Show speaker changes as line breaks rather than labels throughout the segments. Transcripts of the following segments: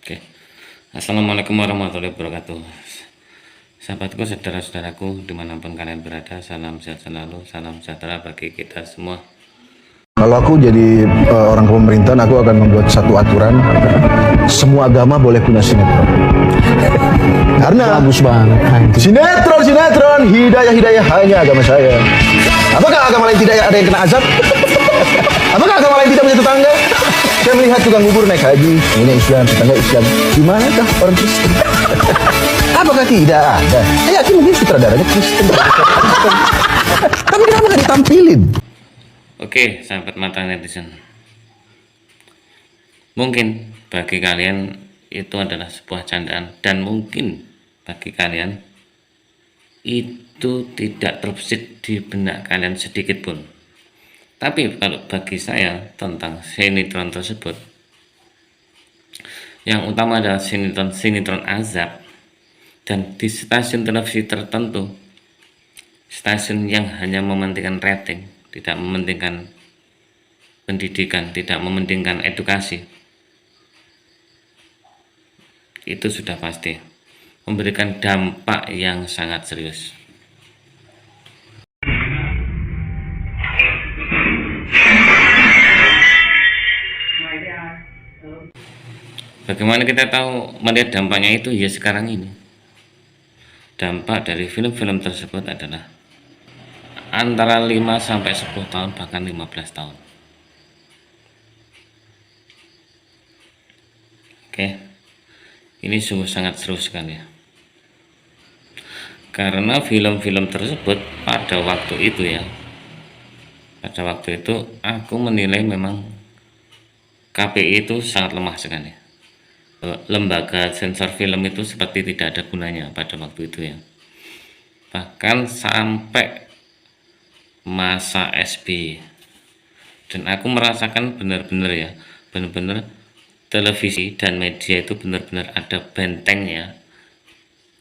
Oke. Assalamualaikum warahmatullahi wabarakatuh. Sahabatku, saudara-saudaraku, dimanapun kalian berada, salam sehat selalu, salam sejahtera bagi kita semua.
Kalau aku jadi orang pemerintahan, aku akan membuat satu aturan, semua agama boleh punya sinetron. Karena
Bagus banget.
sinetron, hidayah hanya agama saya. Apakah agama lain tidak ada yang kena azab? Apakah agama lain tidak punya tetangga? Saya melihat tukang bubur naik haji, punya Islam, tetangga Islam. Dimanakah orang Kristen? Apakah tidak ada? Saya yakin mungkin sutradaranya Kristen. Tapi kenapa nggak ditampilin?
Oke, sahabat mata netizen. Mungkin bagi kalian itu adalah sebuah candaan, dan mungkin bagi kalian itu tidak terbesit di benak kalian sedikit pun. Tapi kalau bagi saya tentang sinetron tersebut, yang utama adalah sinetron azab, dan di stasiun televisi tertentu, stasiun yang hanya mementingkan rating, tidak mementingkan pendidikan, tidak mementingkan edukasi, itu sudah pasti memberikan dampak yang sangat serius. Bagaimana kita tahu melihat dampaknya itu? Ya sekarang ini dampak dari film-film tersebut adalah antara 5 sampai 10 tahun, bahkan 15 tahun. Oke, ini sungguh sangat seru sekali ya. Karena film-film tersebut pada waktu itu aku menilai memang KPI itu sangat lemah sekali. Lembaga sensor film itu seperti tidak ada gunanya pada waktu itu ya. Bahkan sampai masa SBY, dan aku merasakan benar-benar televisi dan media itu benar-benar ada bentengnya,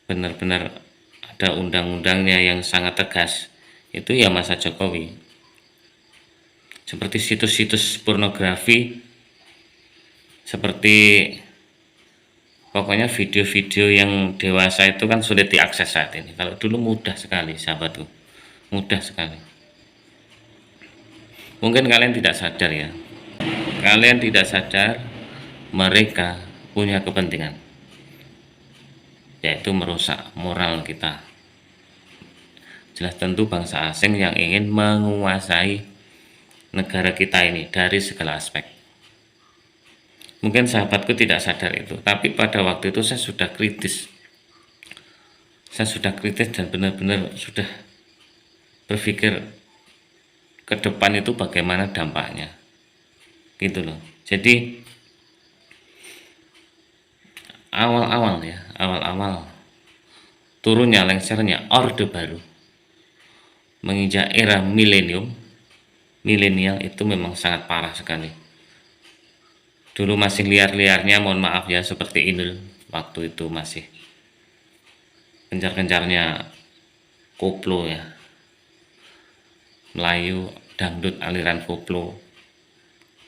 benar-benar ada undang-undangnya yang sangat tegas. Itu ya masa Jokowi. Seperti situs-situs pornografi, seperti pokoknya video-video yang dewasa itu kan sulit diakses saat ini. Kalau dulu mudah sekali, sahabatku, mudah sekali. Mungkin kalian tidak sadar ya, kalian tidak sadar mereka punya kepentingan, yaitu merusak moral kita. Jelas tentu bangsa asing yang ingin menguasai negara kita ini dari segala aspek. Mungkin sahabatku tidak sadar itu, tapi pada waktu itu saya sudah kritis. Dan benar-benar sudah berpikir ke depan itu bagaimana dampaknya, gitu loh. Jadi awal-awal turunnya, lengsernya Orde Baru menginjak era milenial itu memang sangat parah sekali. Dulu masih liar-liarnya, mohon maaf ya, seperti Inul, waktu itu masih gencar-gencarnya koplo ya, Melayu, dangdut, aliran koplo,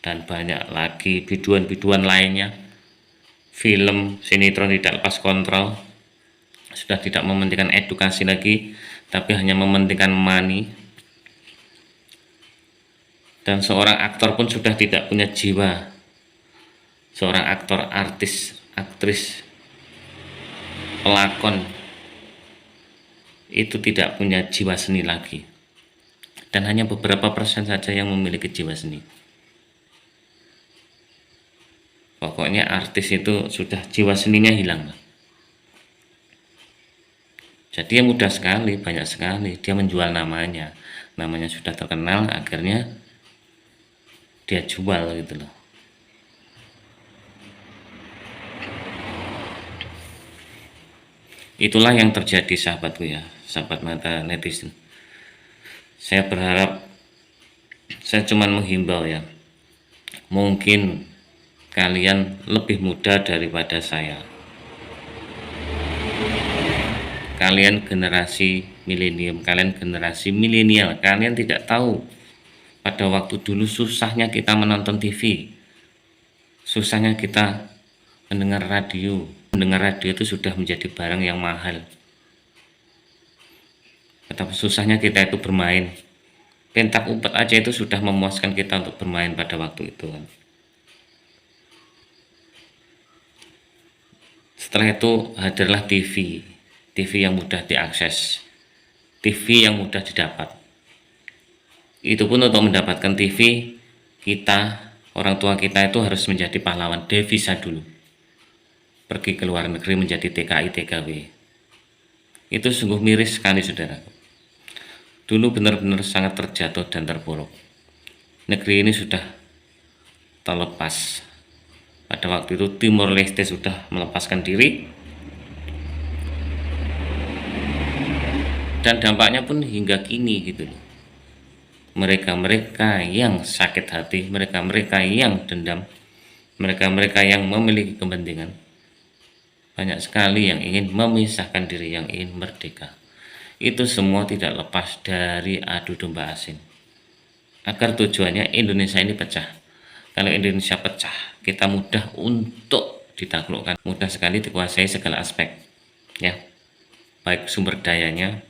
dan banyak lagi biduan-biduan lainnya. Film sinetron tidak lepas kontrol, sudah tidak mementingkan edukasi lagi, tapi hanya mementingkan money. Dan seorang aktor pun sudah tidak punya jiwa. Seorang aktor, artis, aktris, pelakon itu tidak punya jiwa seni lagi, dan hanya beberapa persen saja yang memiliki jiwa seni. Pokoknya artis itu sudah jiwa seninya hilang. Jadi mudah sekali, banyak sekali dia menjual namanya sudah terkenal, akhirnya dia jual gitu loh. Itulah yang terjadi, sahabatku ya, sahabat mata netizen. Saya berharap, saya cuman menghimbau ya, mungkin kalian lebih muda daripada saya, kalian generasi milenium, kalian tidak tahu pada waktu dulu susahnya kita menonton TV, susahnya kita mendengar radio itu sudah menjadi barang yang mahal. Betapa susahnya kita itu bermain, pentak umpet aja itu sudah memuaskan kita untuk bermain pada waktu itu kan. Setelah itu hadirlah TV yang mudah diakses, TV yang mudah didapat. Itu pun untuk mendapatkan TV, kita, orang tua kita itu harus menjadi pahlawan devisa dulu, pergi ke luar negeri menjadi TKI TKW. Itu sungguh miris sekali saudara. Dulu benar-benar sangat terjatuh dan terpuruk. Negeri ini sudah terlepas. Pada waktu itu Timor Leste sudah melepaskan diri, dan dampaknya pun hingga kini gitu loh. Mereka-mereka yang sakit hati, mereka-mereka yang dendam, mereka-mereka yang memiliki kepentingan, banyak sekali yang ingin memisahkan diri, yang ingin merdeka. Itu semua tidak lepas dari adu domba asing, agar tujuannya Indonesia ini pecah. Kalau Indonesia pecah, kita mudah untuk ditaklukkan, mudah sekali dikuasai segala aspek, ya, baik sumber dayanya,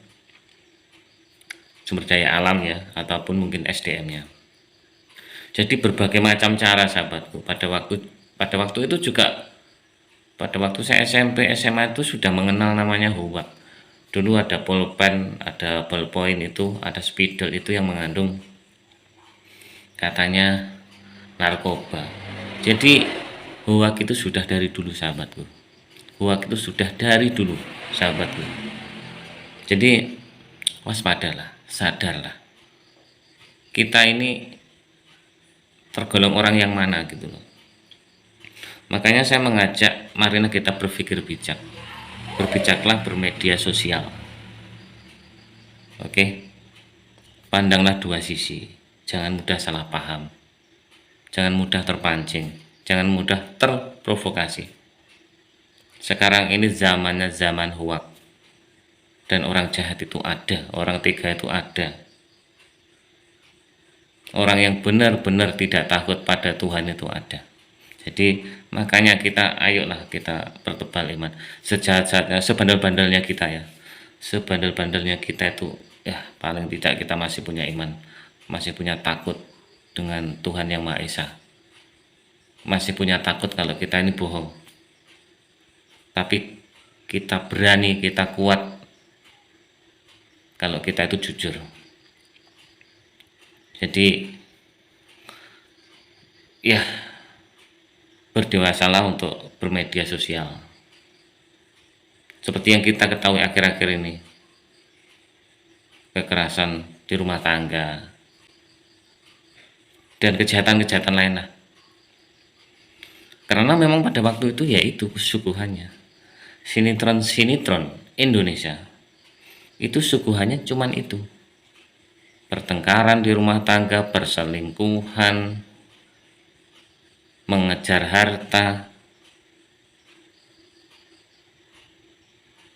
sumber daya alam ya, ataupun mungkin SDM-nya. Jadi berbagai macam cara sahabatku. Pada waktu itu juga, pada waktu saya SMP SMA itu sudah mengenal namanya hoak. Dulu ada pulpen, ada ballpoint itu, ada spidol itu yang mengandung katanya narkoba. Jadi hoak itu sudah dari dulu sahabatku. Hoak itu sudah dari dulu sahabatku. Jadi waspadalah, sadarlah. Kita ini tergolong orang yang mana gitu loh. Makanya saya mengajak, marilah kita berpikir bijak. Berbijaklah bermedia sosial. Oke. Pandanglah dua sisi. Jangan mudah salah paham. Jangan mudah terpancing, jangan mudah terprovokasi. Sekarang ini zamannya zaman hoak, dan orang jahat itu ada, orang tega itu ada. Orang yang benar-benar tidak takut pada Tuhan itu ada. Jadi makanya kita, ayolah kita pertebal iman. Sejahat-jahatnya, sebandel-bandelnya kita ya, sebandel-bandelnya kita itu ya, paling tidak kita masih punya iman, masih punya takut dengan Tuhan yang Maha Esa, masih punya takut kalau kita ini bohong, tapi kita berani, kita kuat kalau kita itu jujur. Jadi ya, berdewasalah untuk bermedia sosial. Seperti yang kita ketahui akhir-akhir ini, kekerasan di rumah tangga dan kejahatan-kejahatan lain lah. Karena memang pada waktu itu yaitu suguhannya sinetron Indonesia itu suguhannya cuman itu, pertengkaran di rumah tangga, perselingkuhan, mengejar harta,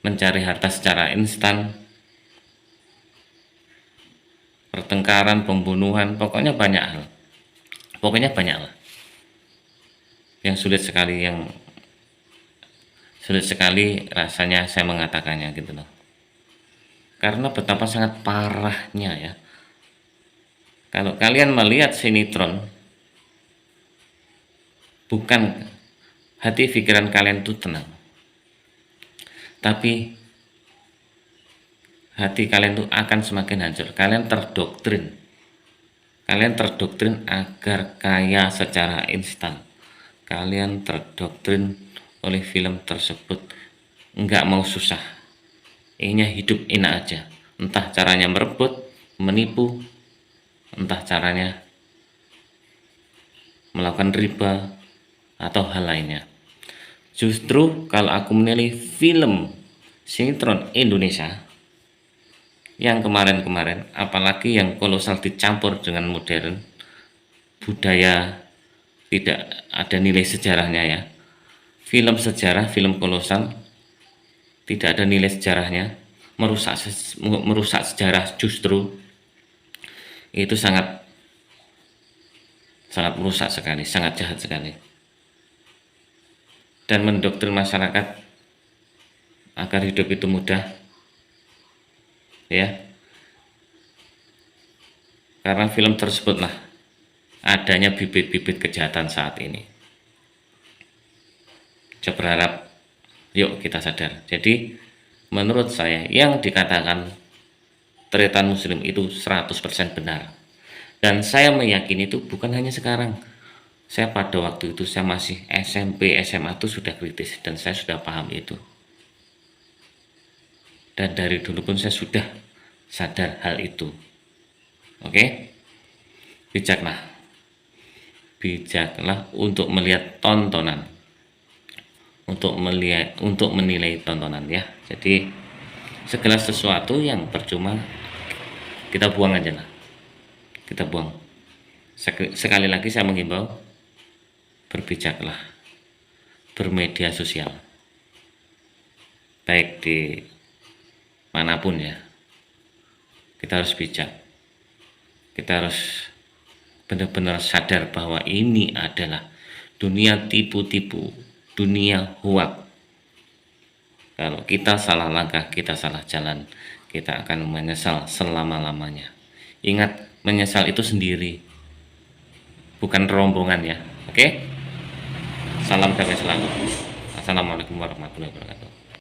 mencari harta secara instan, pertengkaran, pembunuhan, pokoknya banyak hal. Pokoknya banyak lah yang sulit sekali rasanya saya mengatakannya gitu loh. Karena betapa sangat parahnya ya. Kalau kalian melihat sinetron, bukan hati pikiran kalian itu tenang, tapi hati kalian itu akan semakin hancur. Kalian terdoktrin agar kaya secara instan. Kalian terdoktrin oleh film tersebut, nggak mau susah, inginnya hidup enak aja. Entah caranya merebut, menipu, entah caranya melakukan riba atau hal lainnya. Justru kalau aku menilai film sinetron Indonesia yang kemarin-kemarin, apalagi yang kolosal dicampur dengan modern, budaya tidak ada nilai sejarahnya ya. Film sejarah, film kolosal tidak ada nilai sejarahnya, merusak sejarah, justru itu sangat merusak sekali, sangat jahat sekali. dan mendoktrin masyarakat agar hidup itu mudah, ya. Karena film tersebutlah adanya bibit-bibit kejahatan saat ini. Saya berharap yuk kita sadar. Jadi menurut saya yang dikatakan tretan muslim itu 100% benar. Dan saya meyakini itu bukan hanya sekarang. Saya pada waktu itu saya masih SMP, SMA itu sudah kritis dan saya sudah paham itu. Dan dari dulu pun saya sudah sadar hal itu. Oke? Bijaklah. Bijaklah untuk melihat tontonan. Untuk menilai tontonan ya. Jadi segala sesuatu yang percuma kita buang aja lah. Kita buang. Sekali lagi saya menghimbau, berbijaklah bermedia sosial, baik di manapun ya. Kita harus bijak, kita harus benar-benar sadar bahwa ini adalah dunia tipu-tipu, dunia hoak. Kalau kita salah langkah, kita salah jalan, kita akan menyesal selama-lamanya. Ingat, menyesal itu sendiri, bukan rombongan ya. Oke? Salam damai selalu. Assalamualaikum warahmatullahi wabarakatuh.